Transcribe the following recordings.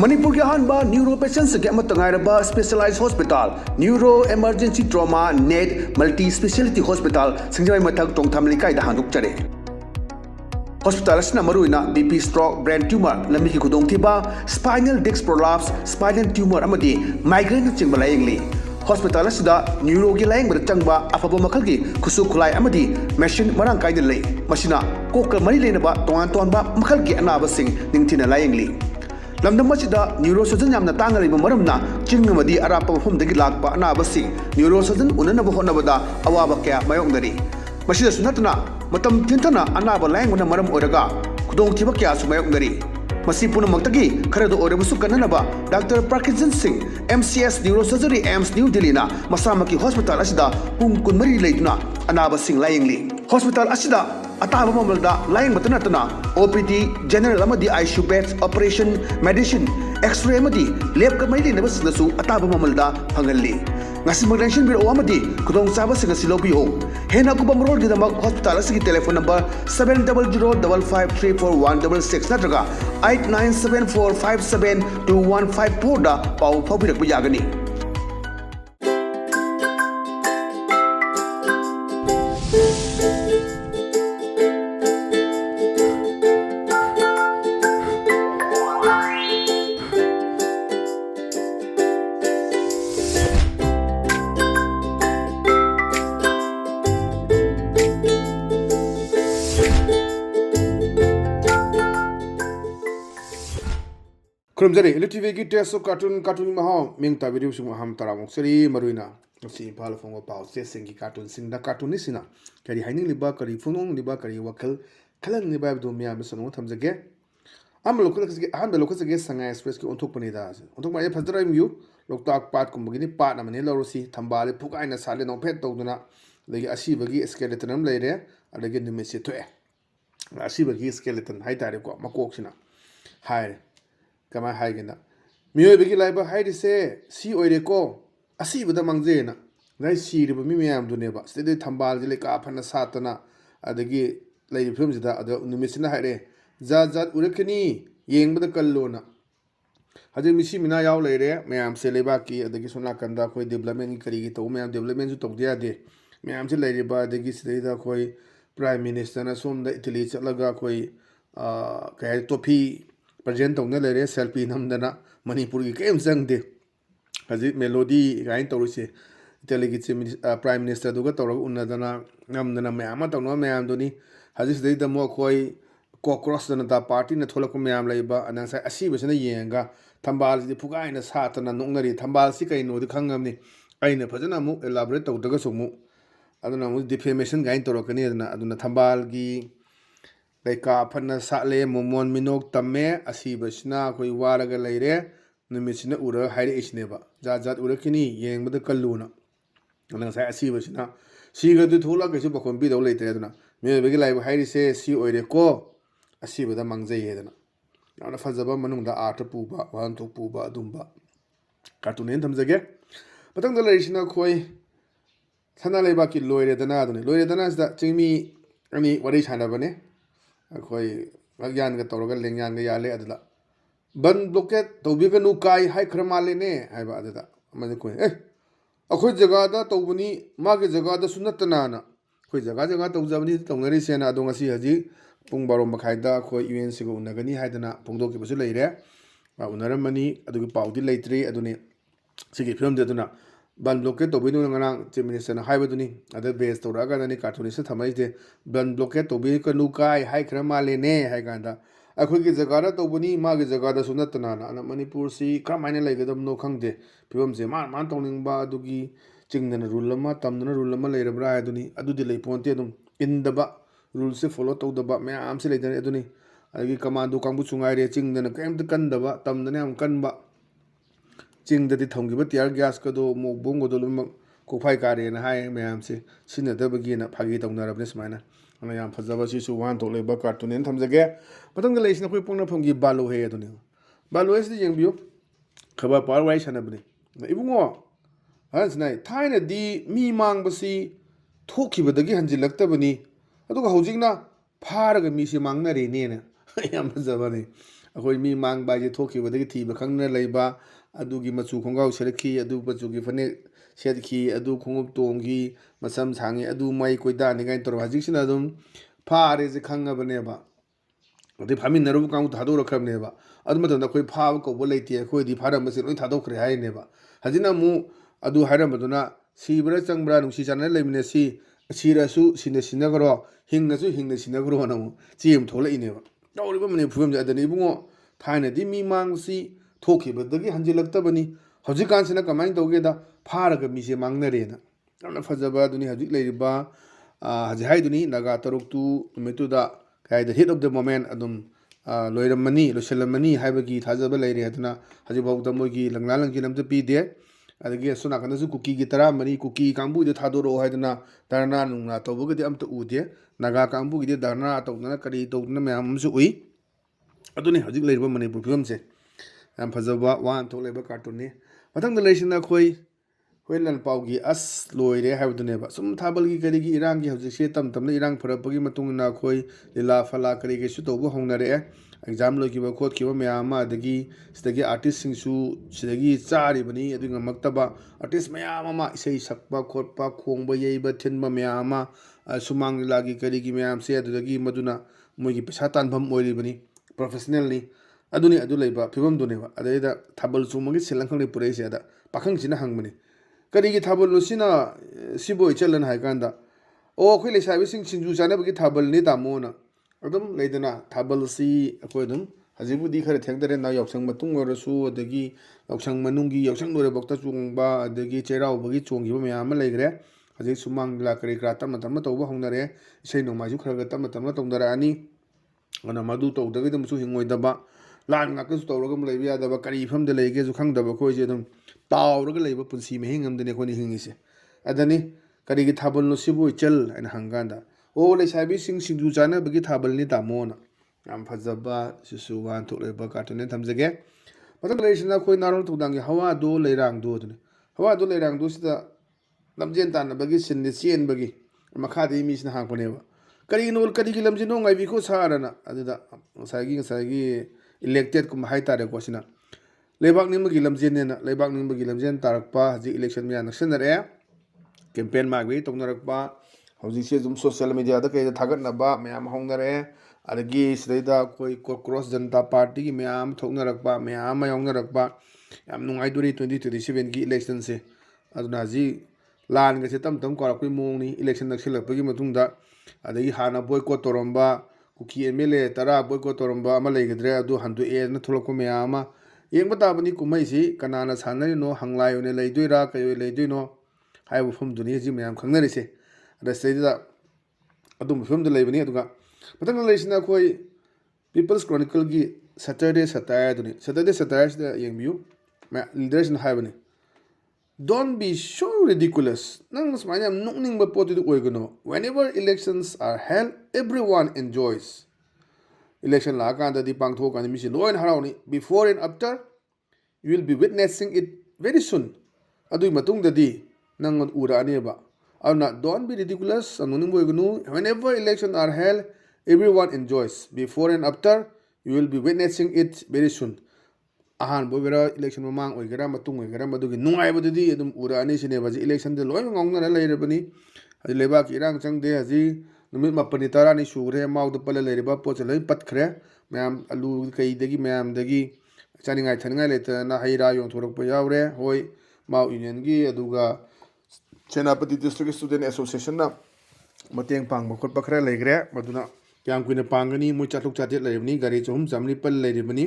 Manipur ki ahanba neuro patients ke amatangairaba specialized hospital neuro emergency trauma net multi speciality hospital singjai mathak tongtham likai da handuk chare hospital asna maruina BP stroke brain tumor lambi ki khudong thiba spinal disc prolapse spinal tumor amadi migraine chingba layengli hospital asida neuro gi layeng bar changba afaba makhal gi khusu khulai amadi machine marang kai de lei masina kokal mari lenaba tongan tonba makhal gi anaba sing ningthina layengli lamdam masida neurosurgeon yamna tangariba maramna chingmadi arapa mafumdagi lakpa anaba sing neurosurgeon unanaba honabada awaba kya mayongdari masida sunatna matam tintana anaba layengna maram oraga khudong thiba kya su mayongdari masi punamakhtagi kharado orabusu kananaba Dr. Parkinson Singh MCS Neurosurgery AIMS New Delhi na masamaki hospital asida pung kunmari leituna anaba sing layengli hospital asida ataba mamalda layeng batana OPD general amadi ICU beds operation medicine x-ray amadi lab ka mai lena basnasu ataba mamalda phangalli ngasi magdenshin biro amadi kudong saba singa silobiyo hena kubam road gidamak hospital asigi telephone number 7005534166 natraga 8974572154 da pau phabirak yagani Kurumjari ELITETV ki test cartoon maha mingta video sung ham taramok seri maruina si impal fongo pau se singi cartoon singda cartoon ni sina kari haining liba kari funong liba kari wakal kalang liba do miya misano thamjage am lokal sanga express ki onthok pani da onthok ma phadra yu loktak pat kum bagi ni pat na mane lorosi thambale phukai na sale no phet tawduna legi asibagi skeleton am leire adagi nimese thoe asibagi skeleton hai tare ko makok sina hai kama haigena miyo begi laiba haidi se si oire ko asi bada mangje na nai si riba mi miyam dune ba stede thambal jile ka phana satana adagi lai film jida ada numisina haire zat urakani yeng bada kallo na haje misi mina yaw leire miyam se leba ki adagi sona kanda koi development kari gi to miyam development ju tok dia de miyam se leire ba adagi stede koi prime minister na som da italy chalaga koi kai topi present tongna lere selfie namdana Manipur ki kem sangde haji melody gain tawrise telegi prime minister duga tawra unadana namdana mayama tawna mayam doni haji sidai da mo khoi cockroach dana da party na tholak mayam laiba anang sai asi besana yenga thambal di phugai na satana nongnari thambal si kai no di khangamni aina phajana mu elaborate tawdaga sumu aduna mu defamation gain tawrakani aduna thambal gi Laika apana sale momon minok tamme asibasna koi waraga leire numisina ura haire isneba jat ura kini yeng bada kalluna nang sai asibasna siga du thola kesu bakon bi daw leite aduna me begi laiba haire se si oire ko asibada mangjai hedana na fazaba manungda art puba wan to puba dumba cartoon thamjage patang da leisina koi thana leiba ki loire dana sta chingmi ani wari chana bane akoi agyan ga tawraga lengyan ga yale adala ban blockade tawbiga nu kai hai khramale ne haiba adada amane koi akoi jaga da tawbuni mage jaga da sunatna na koi jaga tawjabni tawngari sena adong asi haji pung baro makhai da koi un se go unagani haidana pungdo ki basu leire unaramani adugi paudi leitri aduni sigi film de aduna ban blockade tawbinu ngarang chief minister na haibaduni ada base tawraga dani cartoonist thamai de ban blockade tawbi ka nu kai hai khramale ne hai ganda akoi ki jaga tawbuni mage jaga da sunatna na Manipur si kamaina laigadam no khangde film je man tawningba adugi chingdana rule ama tamdana rule ama leirabra aduni adudi leiponte adum indaba rule se follow tawdaba me am se leidani aduni adagi commando kangbu chungai re chingdana kaimta kandaba tamdana am kanba chingdadi thonggiba tiar gas ka do mo bongo do lum ko phai kare na hai mayam se sina da bagi na phagi tawnarabne smaina ana yam phajaba si su wan to leba cartoon en thamjage patang ga leisna koi pongna phonggi balu he aduni balu es di yengbiyo khaba par wai sanabne ibungo hansnai thaina di mi mangbasi thokibadagi hanjilaktabani aduga hojingna pharaga mi se mangnare ne na yam phajabani ꯑꯩꯈꯣꯏ ꯃꯤ ꯃꯥꯡꯕ ꯍꯥꯏꯁꯦ ꯊꯣꯛꯈꯤꯕꯗꯒꯤ ꯊꯤꯕ ꯈꯪꯗꯅ ꯂꯩꯕ ꯑꯗꯨꯒꯤ ꯃꯆꯨ ꯈꯣꯡꯒ꯭ꯔꯥꯎ ꯁꯦꯠꯂꯛꯈꯤ ꯑꯗꯨ ꯃꯆꯨꯒꯤ ꯐꯅꯦꯛ ꯁꯦꯠꯈꯤ ꯑꯗꯨ ꯈꯣꯡꯎꯞ ꯇꯣꯡꯈꯤ ꯃꯁꯝ ꯁꯥꯡꯉꯤ ꯑꯗꯨ ꯃꯩ ꯀꯣꯏꯗꯥꯅꯤ ꯀꯥꯏꯅ ꯇꯧꯔꯒ ꯍꯧꯖꯤꯛꯁꯤꯅ ꯑꯗꯨꯝ ꯐꯥꯔꯦꯁꯦ ꯈꯪꯉꯕꯅꯦꯕ ꯑꯗꯩ ꯐꯥꯃꯤꯟꯅꯔꯨꯕ ꯀꯥꯡꯕꯨ ꯊꯥꯗꯣꯔꯛꯈ꯭ꯔꯕꯅꯦꯕ ꯑꯗꯨ ꯃꯇꯝꯗ ꯑꯩꯈꯣꯏ ꯐꯥꯕ ꯀꯧꯕ ꯂꯩꯇꯦ ꯑꯩꯈꯣꯏꯗꯤ ꯐꯥꯔꯝꯕꯁꯦ ꯂꯣꯏ ꯊꯥꯗꯣꯛꯈ꯭ꯔꯦ ꯍꯥꯏꯅꯦꯕ ꯍꯧꯖꯤꯛꯅ ꯑꯃꯨꯛ ꯑꯗꯨ ꯍꯥꯏꯔꯝꯕꯗꯨꯅ ꯁꯤꯕ꯭ꯔꯥ ꯆꯪꯕ꯭ꯔꯥ ꯅꯨꯡꯁꯤ ꯆꯥꯟꯅꯅ ꯂꯩꯃꯤꯟꯅꯁꯤ ꯁꯤꯔꯁꯨ ꯁꯤꯅ ꯁꯤꯟꯅꯈ꯭ꯔꯣ ꯍꯤꯡꯅꯁꯨ ꯍꯤꯡꯅ ꯁꯤꯟꯅꯈ꯭ꯔꯣꯅ ꯑꯃꯨꯛ ꯆꯦ ꯑꯃ ꯊꯣꯛꯂꯛꯏꯅꯦꯕ ꯇꯧꯔꯤꯕ ꯃꯅꯤꯄꯨꯔ ꯐꯤꯕꯝꯁꯦ ꯑꯗꯨꯅꯤ ꯏꯕꯨꯡꯉꯣ ꯊꯥꯏꯅꯗꯤ ꯃꯤ ꯃꯥꯡꯕꯁꯤ ꯊꯣꯛꯈꯤꯕꯗꯒꯤ ꯍꯟꯖꯤꯜꯂꯛꯇꯕꯅꯤ ꯍꯧꯖꯤꯛꯀꯥꯟꯁꯤꯅ ꯀꯃꯥꯏꯅ ꯇꯧꯒꯦꯗ ꯐꯥꯔꯒ ꯃꯤꯁꯦ ꯃꯥꯡꯅꯔꯦꯅ ꯌꯥꯝꯅ ꯐꯖꯕ ꯑꯗꯨꯅꯤ ꯍꯧꯖꯤꯛ ꯂꯩꯔꯤꯕ ꯍꯧꯖꯤꯛ ꯍꯥꯏꯗꯨꯅꯤ ꯅꯥꯒꯥ ꯇꯔꯨꯛꯇꯨ ꯅꯨꯃꯤꯠꯇꯨꯗ ꯀꯩ ꯍꯤꯠ ꯑꯣꯐ ꯗ ꯃꯣꯃꯦꯟ ꯑꯗꯨꯝ ꯂꯣꯏꯁꯤꯜꯂꯝꯃꯅꯤ ꯍꯥꯏꯕꯒꯤ ꯊꯥꯖꯕ ꯂꯩꯔꯦ ꯑꯗꯨꯅ ꯍꯧꯖꯤꯛꯐꯥꯎꯗ ꯃꯣꯏꯒꯤ ꯂꯪꯂꯥ ꯂꯪꯖꯦꯜ ꯑꯝꯇ ꯄꯤꯗꯦ ꯑꯗꯒꯤ ꯑꯁꯣꯝ ꯅꯥꯀꯟꯗꯁꯨ ꯀꯨꯀꯤꯒꯤ 14 ꯀꯨꯀꯤ ꯀꯥꯡꯕꯨꯒꯤꯗ ꯊꯥꯗꯣꯔꯛꯑꯣ ꯍꯥꯏꯗꯅ ꯙꯔꯅꯥ ꯅꯨꯡꯅꯥ ꯇꯧꯕꯒꯗꯤ ꯑꯝꯇ ꯎꯗꯦ ꯅꯥꯒꯥ ꯀꯥꯡꯕꯨꯒꯤꯗꯤ ꯙꯔꯅꯥ ꯇꯧꯗꯅ ꯀꯔꯤ ꯇꯧꯗꯅ ꯃꯌꯥꯝ ꯑꯃꯁꯨ ꯎꯏ ꯑꯗꯨꯅꯤ ꯍꯧꯖꯤꯛ ꯂꯩꯔꯤꯕ ꯃꯅꯤꯄꯨꯔ ꯐꯤꯕꯝꯁꯦ ꯌꯥꯝ ꯐꯖꯕ ꯋꯥꯍꯟꯊꯣꯛ ꯂꯩꯕ ꯀꯥꯔꯇꯨꯟꯅꯤ ꯃꯊꯪꯗ ꯂꯩꯔꯤꯁꯤꯅ ꯑꯩꯈꯣꯏ ꯂꯟꯄꯥꯎꯒꯤ ꯑꯁ ꯂꯣꯏꯔꯦ ꯍꯥꯏꯕꯗꯨꯅꯦꯕ ꯁꯨꯝ ꯊꯥꯕꯜꯒꯤ ꯀꯔꯤꯒꯤ ꯏꯔꯥꯡꯒꯤ ꯍꯧꯖꯤꯛꯁꯦ ꯇꯝꯅ ꯏꯔꯥꯡ ꯐꯔꯛꯄꯒꯤ ꯃꯇꯨꯡ ꯏꯟꯅ ꯑꯩꯈꯣꯏ ꯂꯤꯂꯥ ꯐꯂꯥ ꯀꯔꯤ ꯀꯩꯁꯨ ꯇꯧꯕ ꯍꯧꯅꯔꯛꯑꯦ ꯑꯦꯛꯖꯥꯝ ꯂꯣꯏꯈꯤꯕ ꯈꯣꯠꯈꯤꯕ ꯃꯌꯥꯝ ꯑꯃ ꯑꯗꯒꯤ ꯁꯤꯗꯒꯤ ꯑꯥꯔꯇꯤꯁꯁꯤꯡꯁꯨ ꯁꯤꯗꯒꯤ ꯆꯥꯔꯤꯕꯅꯤ ꯑꯗꯨ ꯉꯝꯃꯛꯇꯕ ꯑꯥꯔꯇꯤꯁ ꯃꯌꯥꯝ ꯑꯃ ꯏꯁꯩ ꯁꯛꯄ ꯈꯣꯠꯄ ꯈꯣꯡꯕ ꯌꯩꯕ ꯊꯤꯟꯕ ꯃꯌꯥꯝ ꯑꯃ ꯁꯨꯃꯥꯡ ꯂꯤꯂꯥꯒꯤ ꯀꯔꯤꯒꯤ ꯃꯌꯥꯝꯁꯦ ꯑꯗꯨꯗꯒꯤ ꯃꯗꯨꯅ ꯃꯣꯏꯒꯤ ꯄꯩꯁꯥ ꯇꯥꯟꯐꯝ ꯑꯣꯏꯔꯤꯕꯅꯤ ꯄ꯭ꯔꯣꯐꯦꯁꯅꯦꯜꯅꯤ ꯑꯗꯨꯅꯤ ꯑꯗꯨ ꯂꯩꯕ ꯐꯤꯕꯝꯗꯨꯅꯦꯕ ꯑꯗꯩꯗ ꯊꯥꯕꯜ ꯆꯣꯡꯕꯒꯤ ꯁꯤꯜꯂꯪꯈꯪꯗꯩ ꯄꯨꯔꯛꯏꯁꯦ ꯑꯗ ꯄꯥꯈꯪꯁꯤꯅ ꯍꯪꯕꯅꯤ ꯀꯔꯤꯒꯤ ꯊꯥꯕꯜꯅꯣ ꯁꯤꯅ ꯁꯤꯕꯨ ꯏꯆꯜꯂꯅ ꯍꯥꯏ ꯀꯥꯟꯗ ꯑꯣ ꯑꯩꯈꯣꯏ ꯂꯩꯁꯥꯕꯤꯁꯤꯡ ꯁꯤꯡꯖꯨ ꯆꯥꯅꯕꯒꯤ ꯊꯥꯕꯜꯅꯤ ꯇꯥꯃꯣꯅ ꯑꯗꯨꯝ ꯂꯩꯗꯅ ꯊꯥꯕꯜꯁꯤ ꯑꯩꯈꯣꯏ ꯑꯗꯨم ꯍꯧꯖꯤꯛꯄꯨꯗꯤ ꯈꯔ ꯊꯦꯡꯗꯔꯦꯅ ꯌꯥꯎꯁꯪ ꯃꯇꯨꯡ ꯑꯣꯏꯔꯁꯨ ꯑꯗꯒꯤ ꯌꯥꯎꯁꯪ ꯃꯅꯨꯡꯒꯤ ꯌꯥꯎꯁꯪ ꯂꯣꯏꯔꯕꯧꯇ ꯆꯣꯡꯕ ꯑꯗꯒꯤ ꯆꯩꯔꯥꯎꯕꯒꯤ ꯆꯣꯡꯈꯤꯕ ꯃꯌꯥꯝ ꯑꯃ ꯂꯩꯈ꯭रे ꯍꯧꯖꯤꯛ ꯁꯨꯃꯥꯡ ꯂꯤꯂꯥ ꯀꯔꯤ ꯀꯔꯥ ꯇꯞꯅ ꯇꯞꯅ ꯇꯧꯕ ꯍꯧꯅꯔꯦ ꯏꯁꯩ ꯅꯣꯡꯃꯥꯏꯁꯨ ꯈꯔ ꯇꯞꯅ ꯇꯞꯅ ꯇꯧꯅꯔꯛꯑꯅꯤ ꯑꯗꯨꯅ ꯃꯗꯨ ꯇꯧꯗ꯭ꯔꯒꯗꯤ ꯍꯤꯡꯉꯣꯏꯗꯕ ꯂꯥꯟ ꯉꯥꯛꯇꯁꯨ ꯇꯧꯔꯒ ꯂꯩꯕ ꯌꯥꯗꯕ ꯀꯔꯤ ꯐꯤꯕꯝꯗ ꯂꯩꯒꯦꯁꯨ ꯈꯪꯗꯕ ꯑꯩꯈꯣꯏꯁꯦ ꯑꯗꯨꯝ ꯇꯥꯎꯔꯒ ꯂꯩꯕ ꯄꯨꯟꯁꯤ ꯃꯍꯤꯡ ꯑꯃꯗꯅꯤ ꯑꯩꯈꯣꯏꯅ ꯍꯤꯡꯉꯤꯁꯦ ꯑꯗꯅꯤ ꯀꯔꯤꯒꯤ ꯊꯥꯕꯜꯅꯣ ꯁꯤꯕꯨ ꯏꯆꯜ ꯍꯥꯏꯅ ꯍꯪꯀꯥꯟꯗ ꯑꯣ ꯂꯩꯁꯥꯕꯤꯁꯤꯡ ꯁꯤꯡꯖꯨ ꯆꯥꯅꯕꯒꯤ ꯊꯥꯕꯜꯅꯤ ꯇꯥꯃꯣꯅ ꯌꯥꯝ ꯐꯖꯕ ꯁꯤꯁꯨ ꯋꯥꯍꯟꯊꯣꯛ ꯂꯩꯕ ꯀꯥꯔꯇꯨꯟꯅꯦ ꯊꯝꯖꯒꯦ ꯃꯊꯪ ꯂꯩꯔꯤꯁꯤꯅ ꯑꯩꯈꯣꯏ ꯅꯥꯔꯣꯜ ꯊꯧꯗꯥꯡꯒꯤ ꯍꯋꯥꯗꯣ ꯂꯩꯔꯥꯡꯗꯣ ꯑꯗꯨꯅꯤ ꯍꯋꯥꯗꯣ ꯂꯩꯔꯥꯡꯗꯣ ꯁꯤꯗ ꯂꯝꯖꯦꯟ ꯇꯥꯟꯅꯕꯒꯤ ꯁꯤꯟꯅꯤ ꯆꯦꯟꯕꯒꯤ ꯃꯈꯥꯗꯒꯤ ꯃꯤꯁꯤꯅ ꯍꯥꯡꯄꯅꯦꯕ ꯀꯔꯤꯒꯤ ꯂꯝꯖꯦꯟꯅꯣ ꯉꯥꯏꯕꯤꯈꯣ ꯁꯥꯔꯅ ꯑꯗꯨꯗ ꯉꯁꯥꯏꯒꯤ इलेक्टेड हाईतारेको लेबाक निम्बगी लमजेनेना लेबाक निम्बगी लमजेन तारकपा हजिक इलेक्शन में नक्सनरे कैंपेन मागबी तौनरकपा हजिकसे जुम सोशल मीडिया दा कई थागतनबा मैम होंगनरे अदगी सिदैदा कोई क्रॉस जनता पार्टी की मैम थोंगनरकपा मैम योंगनरकपा याम नुंगाइदुरी 2027 की इलेक्शन से अदुना हजि लान गसे तम तम कोरकपी मोंगनी इलेक्शन नक्सलपगी मतुंगदा अदगी हाना boycott Toramba cookie MLA 10 boycott Toramba अमा लेगद्रे अदु हंदु ए न थोलको मैम येंब ताबनी कुमैसी कनाना सानरिनो हंगलायोने लेदुइरा कयो लेदुइनो हाइबु फुमदुनी हजि मैम खंगनरिसे रस्तेदा अदुम फुमदु लेबनी अदुगा मतंग लेसिना कोई पीपल्स क्रॉनिकल की सैटरडे सटायर सिदा येंबियु मै लीडर्स न हाइबनी Don't be so ridiculous. Nang smaina nukning ba potu du oigno. Whenever elections are held, everyone enjoys. Election la kan da di pangtho kan mi si loin harawni before and after you will be witnessing it very soon. Adui matung da di nang ura ani ba. Ana don't be ridiculous. Anuning bo oigno. Whenever elections are held, everyone enjoys. Before and after you will be witnessing it very soon. अहान बोगरा election ममांग ओइगरा मतुंग ओइगरा मदुगी नुंगाइबदुदी अदुम उरानी सिनेबा जी इलेक्शन दे लोय ngongna लेरबनी हजि लेबा की इरांग चंगदे हजि नुमित मपनि तारानी सुग्रे माउद पले लेरिबा पोच लोय पतखरे मैम अलू कईदगी मैम दगी चानिंगाय थनिंगाय लेतना हैरा यों थोरक प यावरे होय माउ यूनियन की अदुगा सेनापति डिस्ट्रिक्ट स्टूडेंट एसोसिएशन ना मतेंग पांग बखोट पखरे लेग्रे मदुना क्याम कुइने पांगनी मु चाटुक चाटे लेरबनी गाड़ी चोम जामनी पल लेरिबनी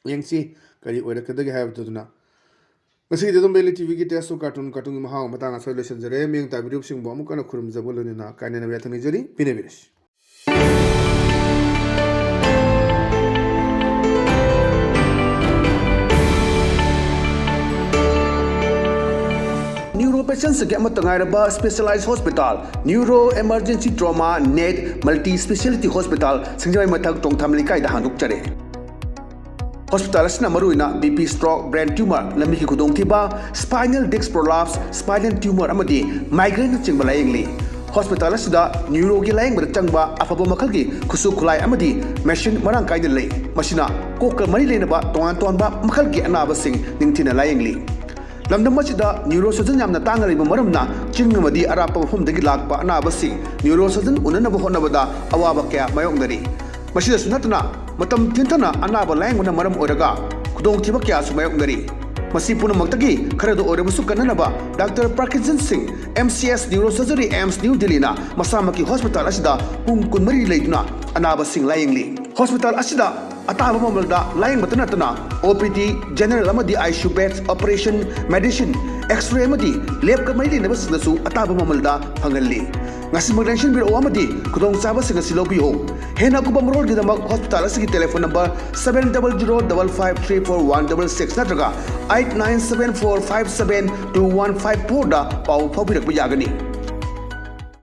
यंगसी करी ओरकदगे हायबदुना ngasi de dombe tv ki testo cartoon cartoon ma haw mata nga solution jare meng ta video sing bo mu kana khurum jabolo ni na kaine na yathani jari pine birish Neuro patients ke amatangairaba specialized hospital neuro emergency trauma net multi speciality hospital singjai mathak tongtham likai da handuk chare Hospital asina maruina BP stroke brain tumor lambi ki khudong thiba spinal disc prolapse spinal tumor amadi migraine chingba layengli hospital asida neuro gi laing ber changba afaba makal gi khusu khulai amadi machine marang kai lei masina kokal mari leina ba tongan ton ba makal gi anaba sing ningthina laingli lamdam masida neurosurgeon yamna tangali ba maramna chingmadi arapa hom dagi lakpa anaba sing neurosurgeon unana ba honabada awaba kya mayongdari masida sunatna matam thinthana anaba lainguna maram oraga khudong thiba kya sumayongdari masi punamakta kharado orabusu kananaba Dr. Parkinson Singh MCS Neurosurgery AIMS New Delhi na masamaki hospital asida pung kunmari leiduna anaba sing layingli hospital asida ataba mamalda laying matana OPD general amadi ICU beds operation medicine x-ray amadi lab kamai na basinasu ataba mamalda phangalli ngasi maglension biro amadi kudong saba singa silobiho hena kubam rol gidamak hospital asigi telephone number 700553416 natraga 8974572154 da pau phabirak yagani